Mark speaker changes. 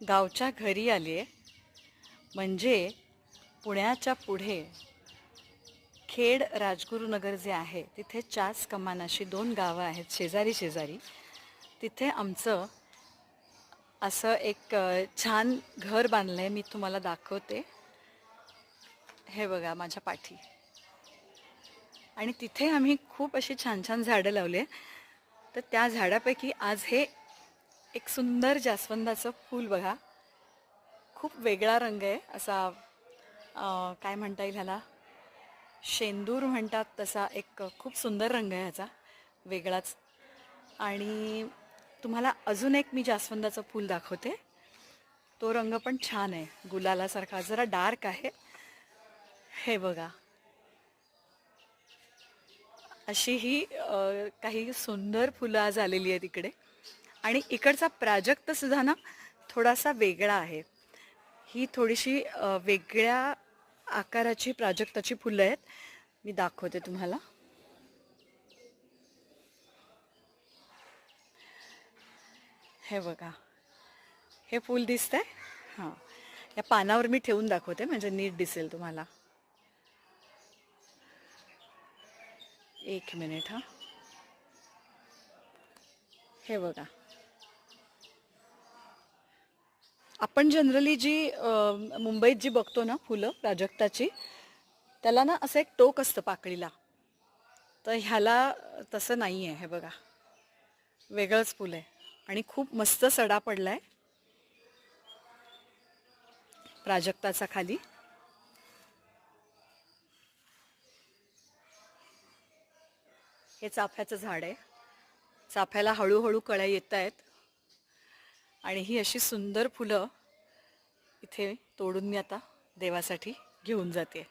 Speaker 1: गावच्या घरी आली आहे. म्हणजे पुण्याच्या पुढे खेड राजगुरुनगर जे आहे तिथे चास कमान अशी 2 गावं आहेत शेजारी शेजारी. तिथे आमचं असं एक छान घर बांधलं आहे. मी तुम्हाला दाखवते. हे बघा माझ्या पाठी. आणि तिथे आम्ही खूप अशी छान छान झाडं लावली आहे. तर त्या झाडापैकी आज हे एक सुंदर जास्वंदाचं फूल बघा. खूप वेगळा रंग आहे असा, काय म्हणता येईल ह्याला, शेंदूर म्हणतात तसा एक खूप सुंदर रंग आहे ह्याचा, वेगळाच. आणि तुम्हाला अजून एक मी जास्वंदाचं फूल दाखवते. तो रंग पण छान आहे, गुलालासारखा, जरा डार्क आहे. हे बघा, अशी ही काही सुंदर फुलं आज आलेली आहेत इकडे. आणि इकडचा प्राजक्त सुद्धा ना थोडासा वेगळा आहे. ही थोडीशी वेगळ्या आकाराची प्राजक्ताची फुलं आहेत. मी दाखवते तुम्हाला. हे बघा, हे फूल दिसतंय. हां, या पानावर मी ठेवून दाखवते म्हणजे नीट दिसेल तुम्हाला. एक मिनिट. हां, हे बघा. आपण जनरली जी मुंबईत जी बघतो ना फुलं प्राजक्ताची, त्याला ना असं एक टोक असतं पाकळीला. तर ह्याला तसं नाही आहे. हे बघा, वेगळंच फुल आहे. आणि खूप मस्त सडा पडलाय प्राजक्ताचा खाली. हे चाफ्याचं झाड आहे. चाफ्याला हळूहळू कळ्या येत आहेत. आणि ही अशी सुंदर फुलं इथे तोडून मी आता देवासाठी घेऊन जाते.